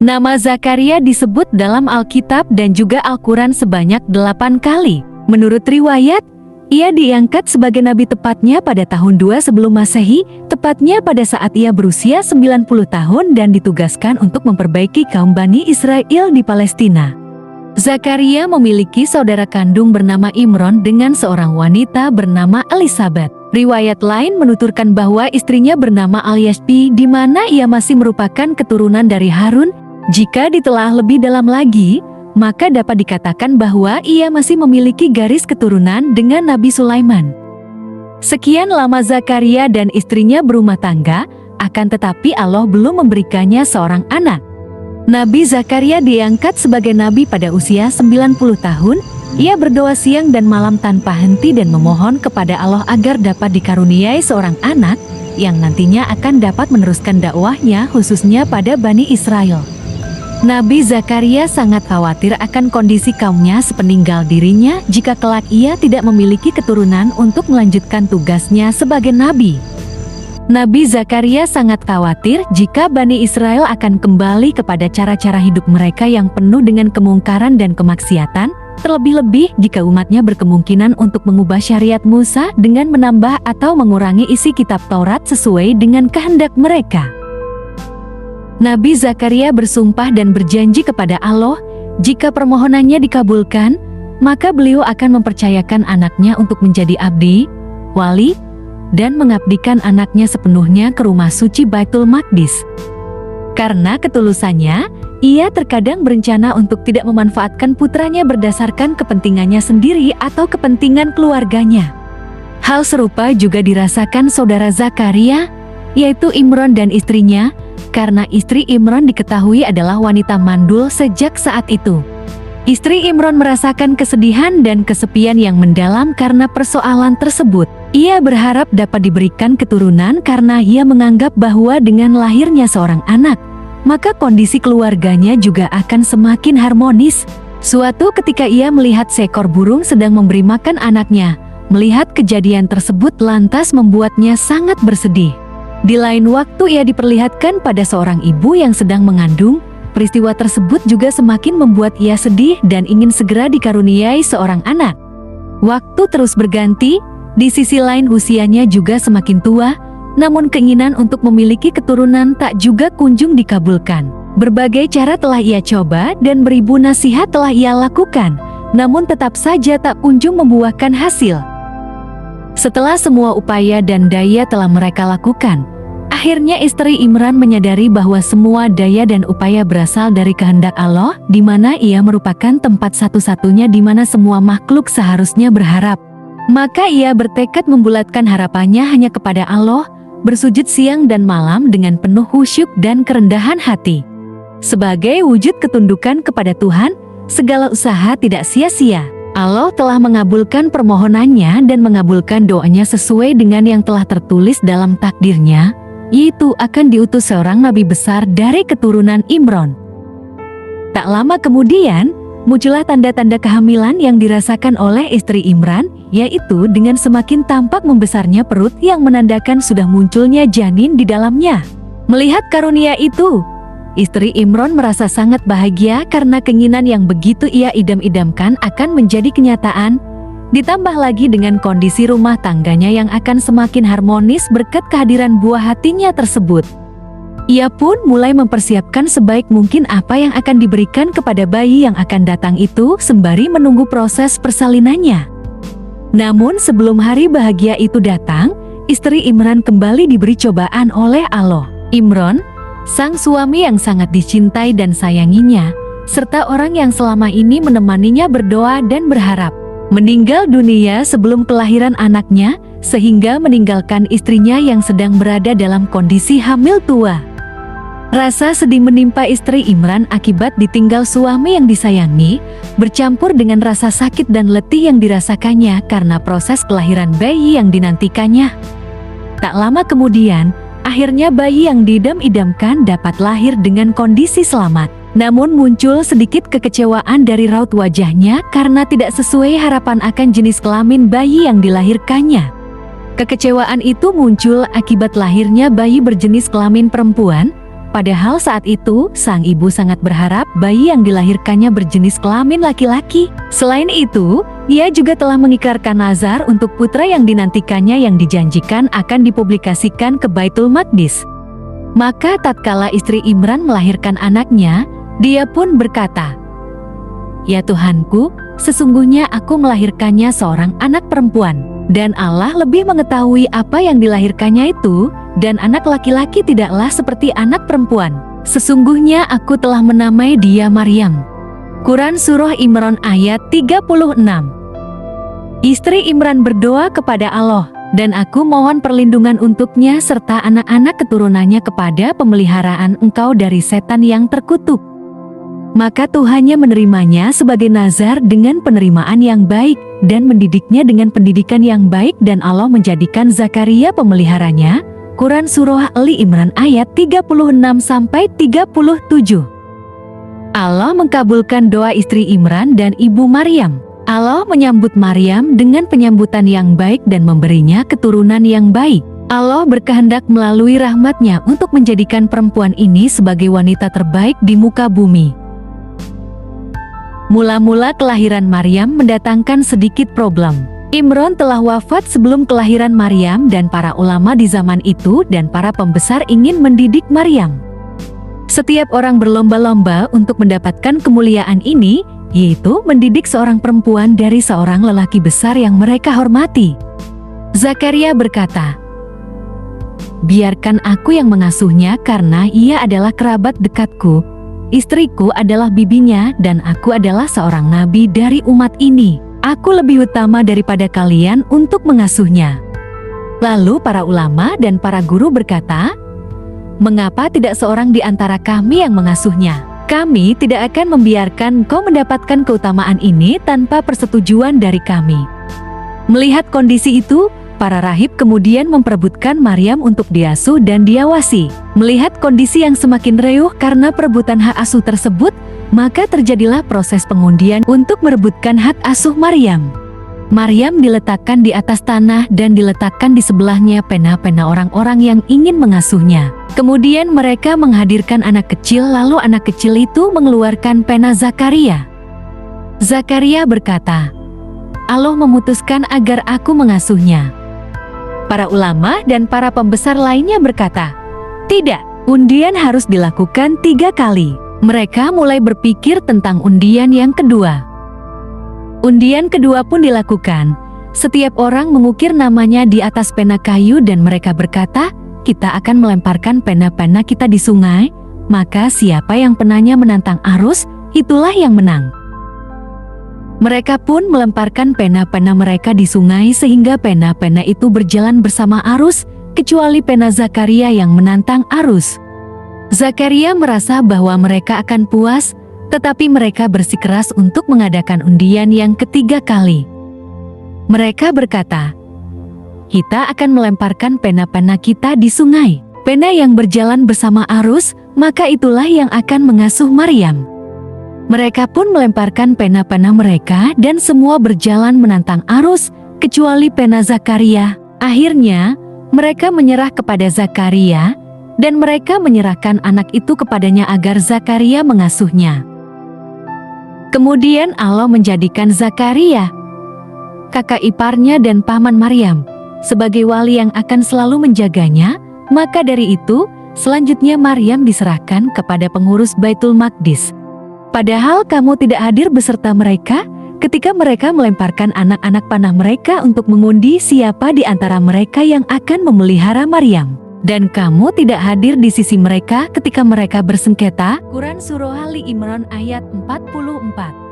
Nama Zakaria disebut dalam Alkitab dan juga Al-Quran sebanyak 8 kali. Menurut riwayat, ia diangkat sebagai nabi tepatnya pada tahun 2 sebelum Masehi, tepatnya pada saat ia berusia 90 tahun dan ditugaskan untuk memperbaiki kaum Bani Israel di Palestina. Zakaria memiliki saudara kandung bernama Imron dengan seorang wanita bernama Elisabeth. Riwayat lain menuturkan bahwa istrinya bernama Alyashbi, di mana ia masih merupakan keturunan dari Harun. Jika ditelaah lebih dalam lagi, maka dapat dikatakan bahwa ia masih memiliki garis keturunan dengan Nabi Sulaiman. Sekian lama Zakaria dan istrinya berumah tangga, akan tetapi Allah belum memberikannya seorang anak. Nabi Zakaria diangkat sebagai nabi pada usia 90 tahun. Ia berdoa siang dan malam tanpa henti dan memohon kepada Allah agar dapat dikaruniai seorang anak yang nantinya akan dapat meneruskan dakwahnya khususnya pada Bani Israel. Nabi Zakaria sangat khawatir akan kondisi kaumnya sepeninggal dirinya jika kelak ia tidak memiliki keturunan untuk melanjutkan tugasnya sebagai nabi. Nabi Zakaria sangat khawatir jika Bani Israel akan kembali kepada cara-cara hidup mereka yang penuh dengan kemungkaran dan kemaksiatan, terlebih-lebih jika umatnya berkemungkinan untuk mengubah syariat Musa dengan menambah atau mengurangi isi kitab Taurat sesuai dengan kehendak mereka. Nabi Zakaria bersumpah dan berjanji kepada Allah, jika permohonannya dikabulkan, maka beliau akan mempercayakan anaknya untuk menjadi abdi, wali, dan mengabdikan anaknya sepenuhnya ke rumah suci Baitul Maqdis. Karena ketulusannya, ia terkadang berencana untuk tidak memanfaatkan putranya berdasarkan kepentingannya sendiri atau kepentingan keluarganya. Hal serupa juga dirasakan saudara Zakaria, yaitu Imron dan istrinya, karena istri Imron diketahui adalah wanita mandul sejak saat itu. Istri Imron merasakan kesedihan dan kesepian yang mendalam karena persoalan tersebut. Ia berharap dapat diberikan keturunan karena ia menganggap bahwa dengan lahirnya seorang anak, maka kondisi keluarganya juga akan semakin harmonis. Suatu ketika ia melihat seekor burung sedang memberi makan anaknya. Melihat kejadian tersebut lantas membuatnya sangat bersedih. Di lain waktu ia diperlihatkan pada seorang ibu yang sedang mengandung. Peristiwa tersebut juga semakin membuat ia sedih dan ingin segera dikaruniai seorang anak. Waktu terus berganti, di sisi lain usianya juga semakin tua, namun keinginan untuk memiliki keturunan tak juga kunjung dikabulkan. Berbagai cara telah ia coba dan beribu nasihat telah ia lakukan, namun tetap saja tak kunjung membuahkan hasil. Setelah semua upaya dan daya telah mereka lakukan, akhirnya istri Imran menyadari bahwa semua daya dan upaya berasal dari kehendak Allah, di mana ia merupakan tempat satu-satunya di mana semua makhluk seharusnya berharap. Maka ia bertekad membulatkan harapannya hanya kepada Allah, bersujud siang dan malam dengan penuh khusyuk dan kerendahan hati. Sebagai wujud ketundukan kepada Tuhan, segala usaha tidak sia-sia. Allah telah mengabulkan permohonannya dan mengabulkan doanya sesuai dengan yang telah tertulis dalam takdirnya, yaitu akan diutus seorang nabi besar dari keturunan Imron. Tak lama kemudian, muncullah tanda-tanda kehamilan yang dirasakan oleh istri Imran, yaitu dengan semakin tampak membesarnya perut yang menandakan sudah munculnya janin di dalamnya. Melihat karunia itu, istri Imron merasa sangat bahagia karena keinginan yang begitu ia idam-idamkan akan menjadi kenyataan, ditambah lagi dengan kondisi rumah tangganya yang akan semakin harmonis berkat kehadiran buah hatinya tersebut. Ia pun mulai mempersiapkan sebaik mungkin apa yang akan diberikan kepada bayi yang akan datang itu sembari menunggu proses persalinannya. Namun sebelum hari bahagia itu datang, istri Imran kembali diberi cobaan oleh Allah. Imron, sang suami yang sangat dicintai dan sayanginya, serta orang yang selama ini menemaninya berdoa dan berharap, meninggal dunia sebelum kelahiran anaknya, sehingga meninggalkan istrinya yang sedang berada dalam kondisi hamil tua. Rasa sedih menimpa istri Imran akibat ditinggal suami yang disayangi, bercampur dengan rasa sakit dan letih yang dirasakannya karena proses kelahiran bayi yang dinantikannya. Tak lama kemudian, akhirnya bayi yang diidam-idamkan dapat lahir dengan kondisi selamat. Namun muncul sedikit kekecewaan dari raut wajahnya karena tidak sesuai harapan akan jenis kelamin bayi yang dilahirkannya. Kekecewaan itu muncul akibat lahirnya bayi berjenis kelamin perempuan, Padahal saat itu, sang ibu sangat berharap bayi yang dilahirkannya berjenis kelamin laki-laki. Selain itu, ia juga telah mengikrarkan nazar untuk putra yang dinantikannya yang dijanjikan akan dipublikasikan ke Baitul Maqdis. Maka tatkala istri Imran melahirkan anaknya, dia pun berkata, "Ya Tuhanku, sesungguhnya aku melahirkannya seorang anak perempuan. Dan Allah lebih mengetahui apa yang dilahirkannya itu, dan anak laki-laki tidaklah seperti anak perempuan. Sesungguhnya aku telah menamai dia Maryam." Quran Surah Imran ayat 36. Istri Imran berdoa kepada Allah, "Dan aku mohon perlindungan untuknya serta anak-anak keturunannya kepada pemeliharaan Engkau dari setan yang terkutuk." Maka Tuhannya menerimanya sebagai nazar dengan penerimaan yang baik dan mendidiknya dengan pendidikan yang baik, dan Allah menjadikan Zakaria pemeliharanya. Quran Surah Ali Imran ayat 36-37. Allah mengkabulkan doa istri Imran dan ibu Maryam. Allah menyambut Maryam dengan penyambutan yang baik dan memberinya keturunan yang baik. Allah berkehendak melalui rahmatnya untuk menjadikan perempuan ini sebagai wanita terbaik di muka bumi. Mula-mula kelahiran Maryam mendatangkan sedikit problem. Imran telah wafat sebelum kelahiran Maryam, dan para ulama di zaman itu dan para pembesar ingin mendidik Maryam. Setiap orang berlomba-lomba untuk mendapatkan kemuliaan ini, yaitu mendidik seorang perempuan dari seorang lelaki besar yang mereka hormati. Zakaria berkata, "Biarkan aku yang mengasuhnya karena ia adalah kerabat dekatku. Istriku adalah bibinya dan aku adalah seorang nabi dari umat ini. Aku lebih utama daripada kalian untuk mengasuhnya." Lalu para ulama dan para guru berkata, "Mengapa tidak seorang di antara kami yang mengasuhnya? Kami tidak akan membiarkan kau mendapatkan keutamaan ini tanpa persetujuan dari kami." Melihat kondisi itu, para rahib kemudian memperebutkan Maryam untuk diasuh dan diawasi. Melihat kondisi yang semakin riuh karena perebutan hak asuh tersebut, maka terjadilah proses pengundian untuk merebutkan hak asuh Maryam. Maryam diletakkan di atas tanah dan diletakkan di sebelahnya pena-pena orang-orang yang ingin mengasuhnya. Kemudian mereka menghadirkan anak kecil, lalu anak kecil itu mengeluarkan pena Zakaria. Zakaria berkata, "Allah memutuskan agar aku mengasuhnya." Para ulama dan para pembesar lainnya berkata, "Tidak, undian harus dilakukan 3 kali." Mereka mulai berpikir tentang undian yang kedua. Undian kedua pun dilakukan. Setiap orang mengukir namanya di atas pena kayu dan mereka berkata, "Kita akan melemparkan pena-pena kita di sungai, maka siapa yang penanya menantang arus, itulah yang menang." Mereka pun melemparkan pena-pena mereka di sungai sehingga pena-pena itu berjalan bersama arus, kecuali pena Zakaria yang menantang arus. Zakaria merasa bahwa mereka akan puas, tetapi mereka bersikeras untuk mengadakan undian yang ketiga kali. Mereka berkata, "Kita akan melemparkan pena-pena kita di sungai. Pena yang berjalan bersama arus, maka itulah yang akan mengasuh Maryam." Mereka pun melemparkan pena-pena mereka dan semua berjalan menantang arus, kecuali pena Zakaria. Akhirnya, mereka menyerah kepada Zakaria, dan mereka menyerahkan anak itu kepadanya agar Zakaria mengasuhnya. Kemudian Allah menjadikan Zakaria, kakak iparnya dan paman Maryam, sebagai wali yang akan selalu menjaganya. Maka dari itu, selanjutnya Maryam diserahkan kepada pengurus Baitul Maqdis. Padahal kamu tidak hadir beserta mereka ketika mereka melemparkan anak-anak panah mereka untuk mengundi siapa di antara mereka yang akan memelihara Maryam. Dan kamu tidak hadir di sisi mereka ketika mereka bersengketa. Quran Surah Ali Imran ayat 44.